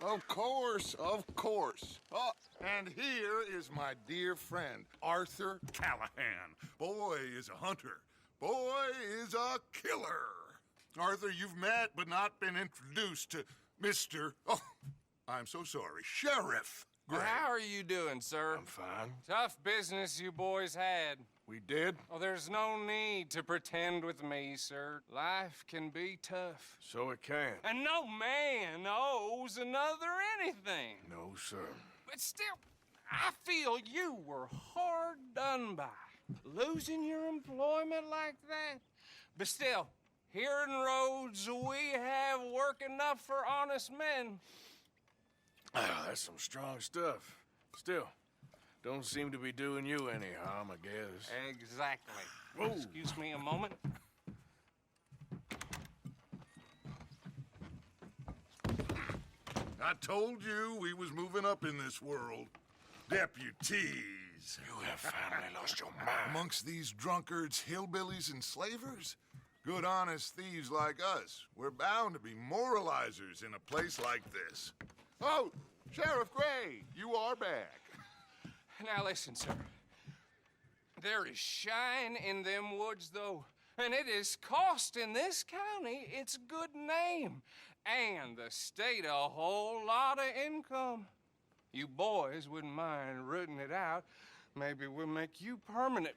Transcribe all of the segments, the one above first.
Of course, of course. Oh, and here is my dear friend, Arthur Callahan. Boy is a hunter. Boy is a killer. Arthur, you've met but not been introduced to Mr. Oh, I'm so sorry, Sheriff Gray. How are you doing, sir? I'm fine. Tough business you boys had. We did? Oh, there's no need to pretend with me, sir. Life can be tough. So it can. And no man owes another anything. No, sir. But still, I feel you were hard done by. Losing your employment like that. But still, here in Rhodes, we have work enough for honest men. Ah, that's some strong stuff. Still, don't seem to be doing you any harm, I guess. Exactly. Whoa. Excuse me a moment. I told you we was moving up in this world. Deputies. You have finally lost your mind. Amongst these drunkards, hillbillies, and slavers? Good honest thieves like us. We're bound to be moralizers in a place like this. Oh, Sheriff Gray, you are back. Now listen, sir. There is shine in them woods, though, and it is costing this county its good name and the state a whole lot of income. You boys wouldn't mind rooting it out. Maybe we'll make you permanent.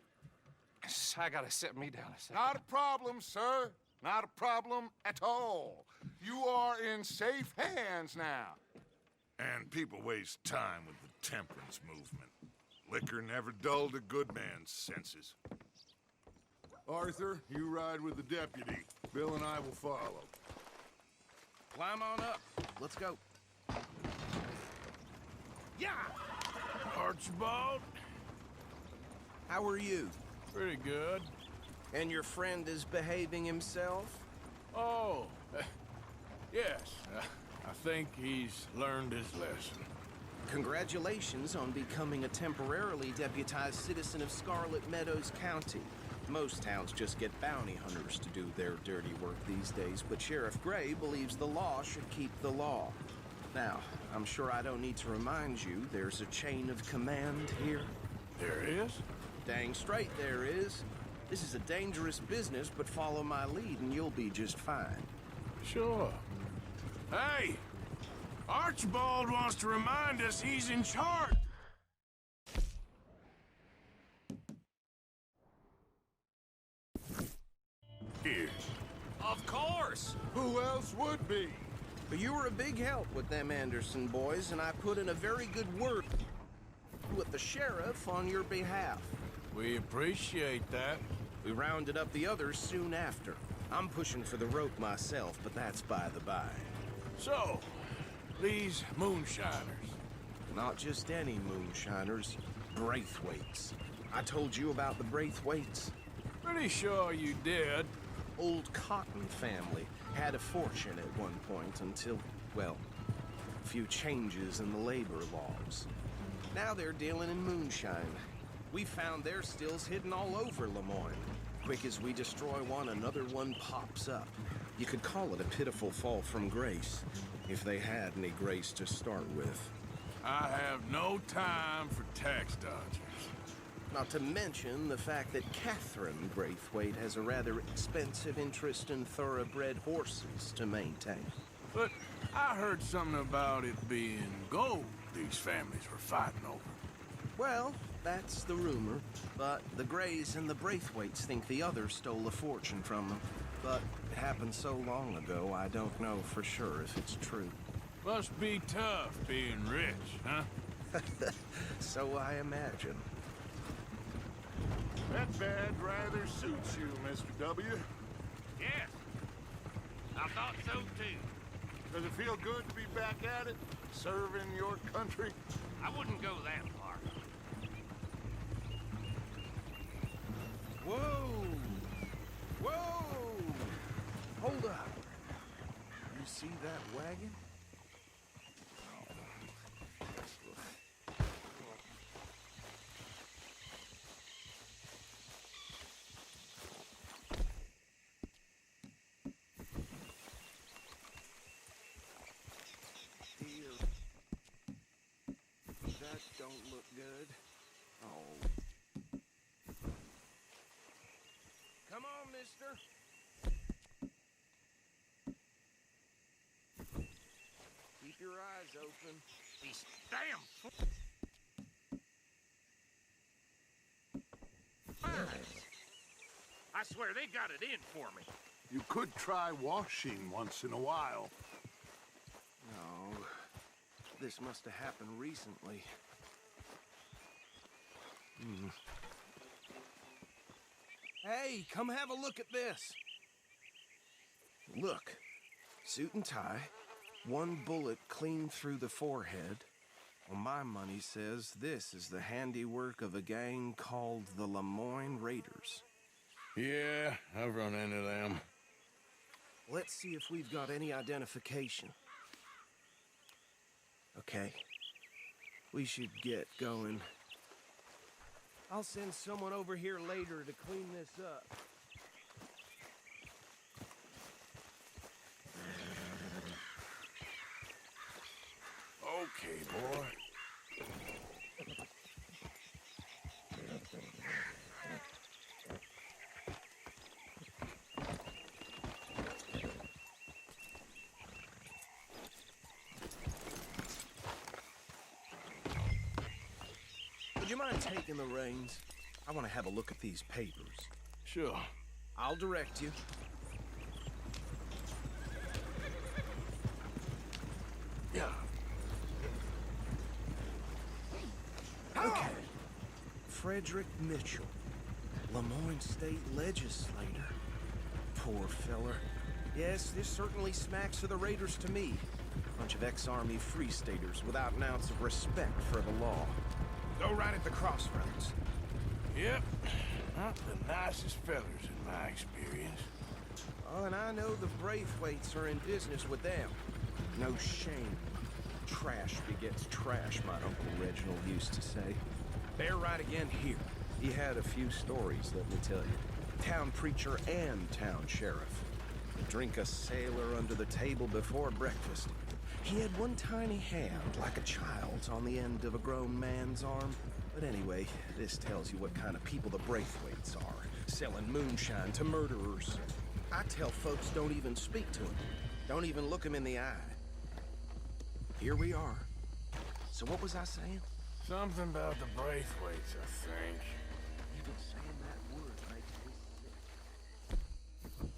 I gotta set me down a second. Not a problem, sir. Not a problem at all. You are in safe hands now. And people waste time with the temperance movement. Liquor never dulled a good man's senses. Arthur, you ride with the deputy. Bill and I will follow. Climb on up. Let's go. Yeah! Archibald? How are you? Pretty good. And your friend is behaving himself? Oh, yes. I think he's learned his lesson. Congratulations on becoming a temporarily deputized citizen of Scarlet Meadows County. Most towns just get bounty hunters to do their dirty work these days, but Sheriff Gray believes the law should keep the law. Now, I'm sure I don't need to remind you there's a chain of command here. There is? Dang straight there is. This is a dangerous business, but follow my lead and you'll be just fine. Sure. Hey! Archibald wants to remind us he's in charge. Here. Of course! Who else would be? But you were a big help with them Anderson boys, and I put in a very good word with the sheriff on your behalf. We appreciate that. We rounded up the others soon after. I'm pushing for the rope myself, but that's by the by. So, these moonshiners. Not just any moonshiners, Braithwaites. I told you about the Braithwaites. Pretty sure you did. Old Cotton family had a fortune at one point until, well, a few changes in the labor laws. Now they're dealing in moonshine. We found their stills hidden all over Lemoyne. Quick as we destroy one, another one pops up. You could call it a pitiful fall from grace, if they had any grace to start with. I have no time for tax dodgers. Not to mention the fact that Catherine Braithwaite has a rather expensive interest in thoroughbred horses to maintain. But I heard something about it being gold these families were fighting over. Well, that's the rumor, but the Grays and the Braithwaites think the others stole a fortune from them. But it happened so long ago, I don't know for sure if it's true. Must be tough being rich, huh? So I imagine. That bad rather suits you, Mr. W. Yes, I thought so too. Does it feel good to be back at it, serving your country? I wouldn't go that far. Whoa! Whoa! Hold up. You see that wagon? Here, That don't look good. Oh. Come on, mister. Keep your eyes open. These damn I swear they got it in for me. You could try washing once in a while. No. This must have happened recently. Hey, come have a look at this. Look. Suit and tie. One bullet clean through the forehead. Well, my money says this is the handiwork of a gang called the Lemoyne Raiders. Yeah, I've run into them. Let's see if we've got any identification. Okay. We should get going. I'll send someone over here later to clean this up. Okay, boy. Would you mind taking the reins? I want to have a look at these papers. Sure. I'll direct you. Yeah. Okay. Frederick Mitchell, Lemoyne State Legislator. Poor feller. Yes, this certainly smacks of the Raiders to me. Bunch of ex-Army Free Staters without an ounce of respect for the law. Go right at the crossroads. Yep. Not the nicest fellers in my experience. Oh, and I know the Braithwaites are in business with them. No shame. Trash begets trash, my Uncle Reginald used to say. They're right again here. He had a few stories, let me tell you. Town preacher and town sheriff. Drink a sailor under the table before breakfast. He had one tiny hand, like a child's, on the end of a grown man's arm. But anyway, this tells you what kind of people the Braithwaites are. Selling moonshine to murderers. I tell folks don't even speak to them. Don't even look them in the eye. Here we are. So what was I saying? Something about the Braithwaites, I think. Even saying that word makes me sick.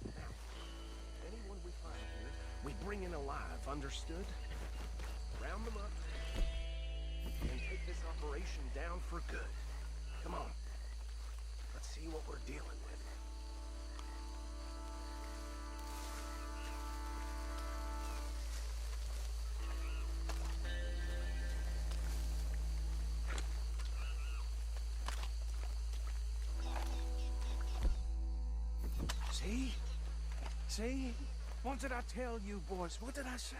Now, anyone we find here, we bring in alive, understood? Round them up, and take this operation down for good. Come on. Let's see what we're dealing with. See? What did I tell you, boys? What did I say?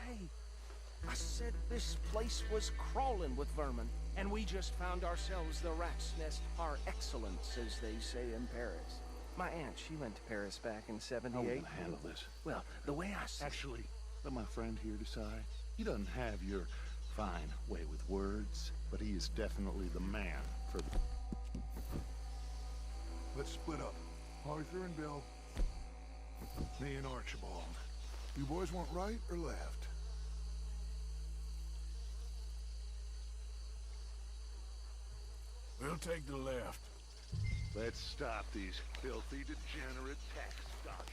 I said this place was crawling with vermin, and we just found ourselves the rat's nest par excellence, as they say in Paris. My aunt, she went to Paris back in How are we '78. gonna handle this? Well, the way I see Actually, let my friend here decide. He doesn't have your fine way with words, but he is definitely the man for the... Let's split up. Arthur and Bill. Me and Archibald. You boys want right or left? We'll take the left. Let's stop these filthy, degenerate tax dodgers.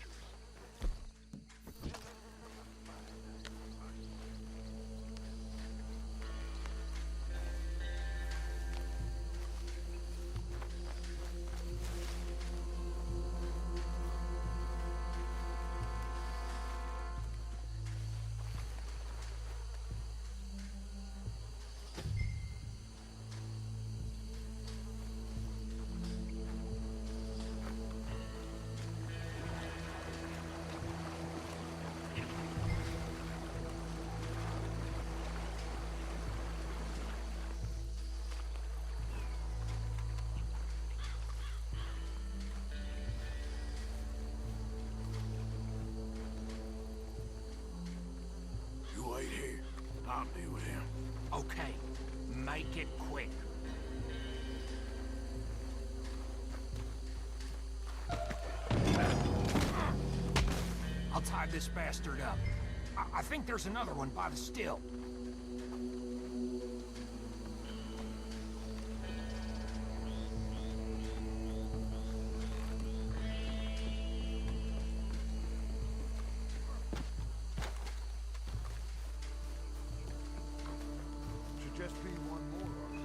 You wait here. I'll deal with him. Okay. Make it quick. I'll tie this bastard up. I think there's another one by the still. Should just be one more, Arthur.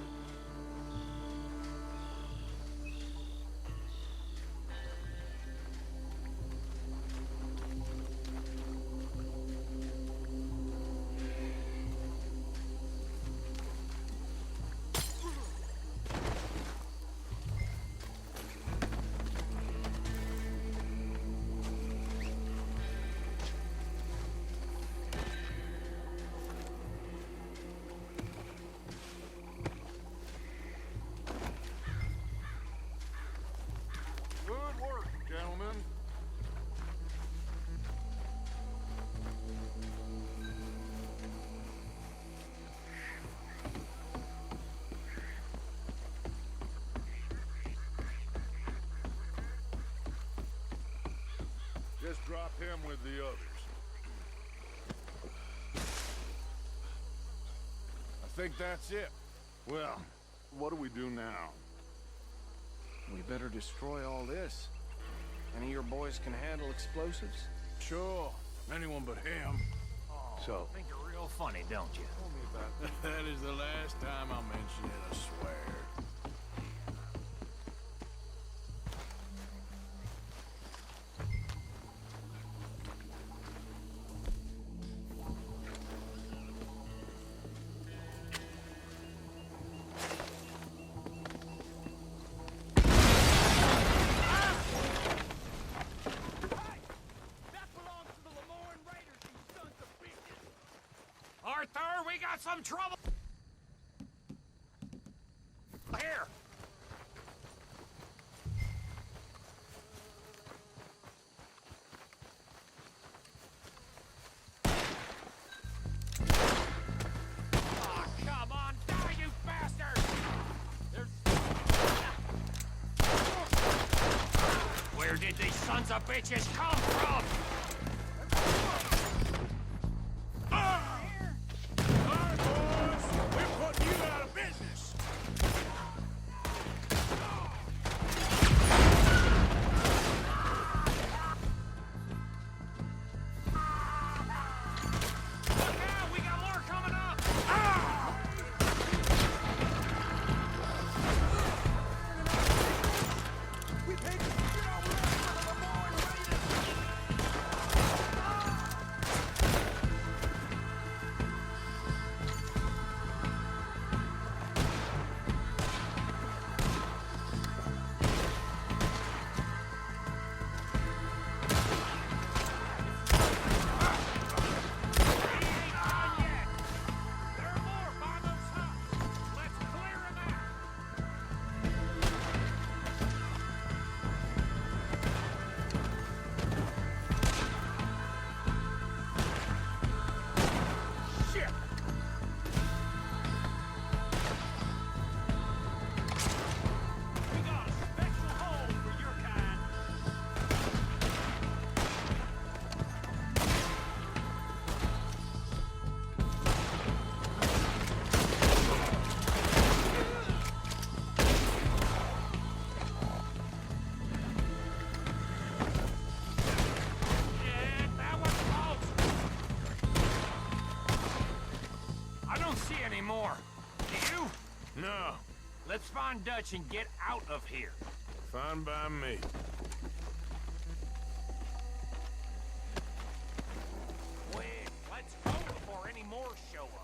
Good work, gentlemen. Just drop him with the others. I think that's it. Well, what do we do now? We better destroy all this. Any of your boys can handle explosives? Sure. Anyone but him. So, Think you're real funny, don't you? Tell me about That is the last time I'll mention it, I swear. Arthur, we got some trouble! Here! Oh, come on, die, you bastard! Where did these sons of bitches come from? We're putting you out of business! Look out, we got more coming up! More. Do you? No. Let's find Dutch and get out of here. Fine by me. Quick, let's go before any more show up.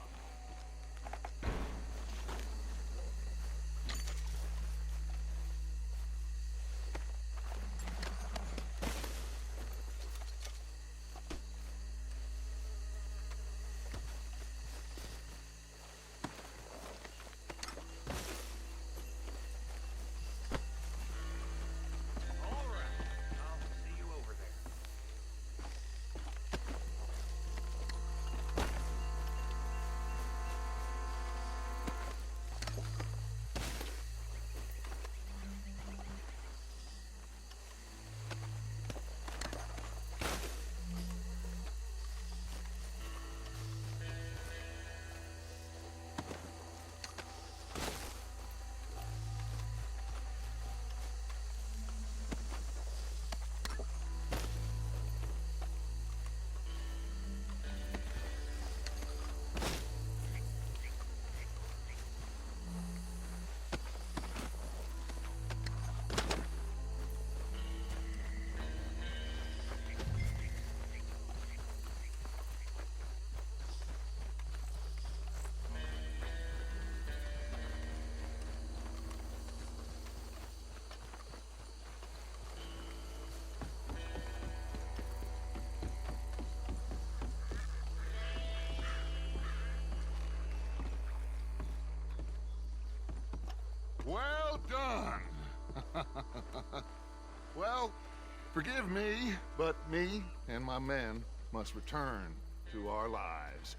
done. Well, forgive me, but me and my men must return to our lives.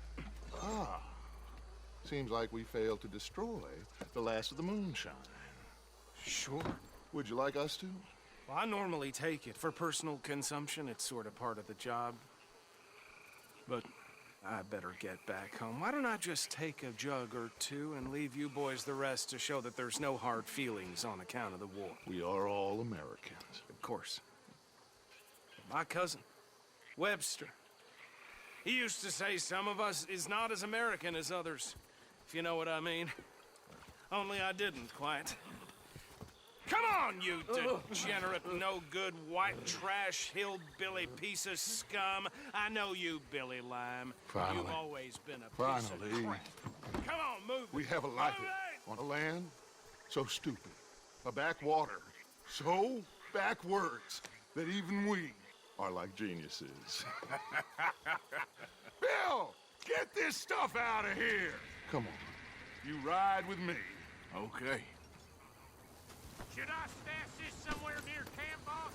Ah, seems like we failed to destroy the last of the moonshine. Sure. Would you like us to? Well, I normally take it. For personal consumption, it's sort of part of the job. But I better get back home. Why don't I just take a jug or two and leave you boys the rest to show that there's no hard feelings on account of the war? We are all Americans. Of course. My cousin, Webster, he used to say some of us is not as American as others, if you know what I mean. Only I didn't quite. Come on, you degenerate, no-good, white trash, hillbilly piece of scum. I know you, Billy Lime. Finally. You've always been a piece of Finally. crap. Come on, move it. We have a life Move it! on a land so stupid, a backwater so backwards that even we are like geniuses. Bill, get this stuff out of here. Come on, you ride with me. Okay. Should I stash this somewhere near camp, boss?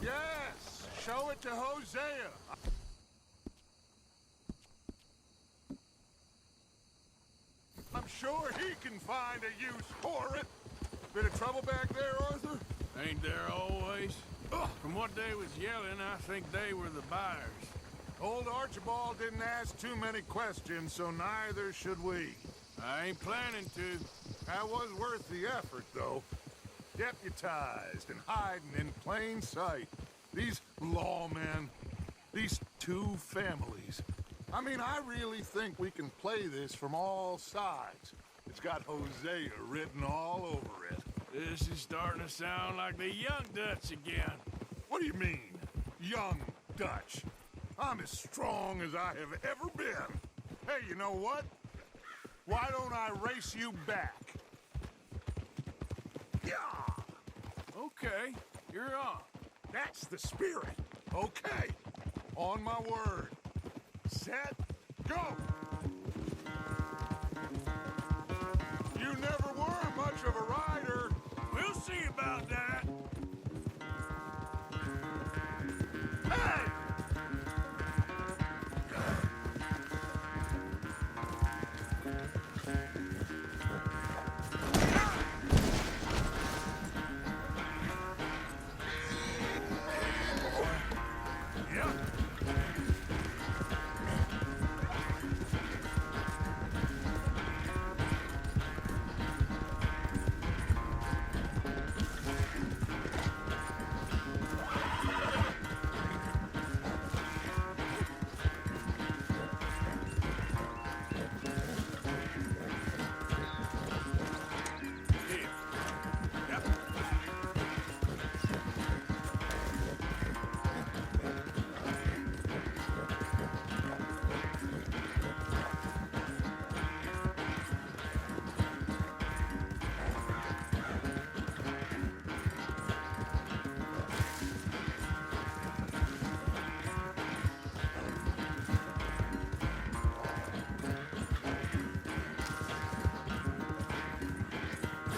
Yes, show it to Hosea. I'm sure he can find a use for it. Bit of trouble back there, Arthur? Ain't there always? From what they was yelling, I think they were the buyers. Old Archibald didn't ask too many questions, so neither should we. I ain't planning to. That was worth the effort, though. Deputized and hiding in plain sight. These lawmen, these two families. I mean, I really think we can play this from all sides. It's got Hosea written all over it. This is starting to sound like the Young Dutch again. What do you mean, young Dutch? I'm as strong as I have ever been. Hey, you know what? Why don't I race you back? Yeah! Okay, you're on. That's the spirit. Okay. On my word. Set, go! You never were much of a rider. We'll see about that. Hey! Yeah. Here. Yep.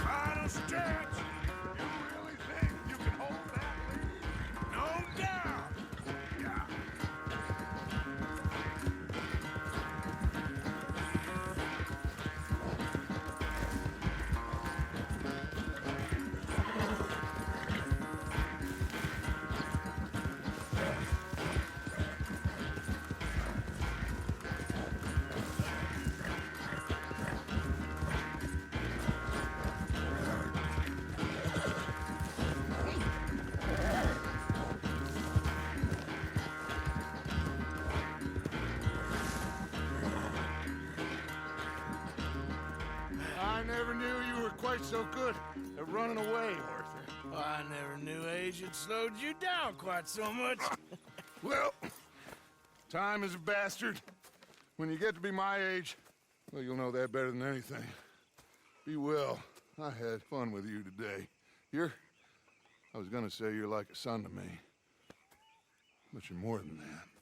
Final stretch. You really think you can hold that lead? No doubt. Yeah. I never knew you were quite so good at running away, Arthur. I never knew age had slowed you down quite so much. Well, time is a bastard. When you get to be my age, well, you'll know that better than anything. Be well. I had fun with you today. I was gonna say you're like a son to me. But you're more than that.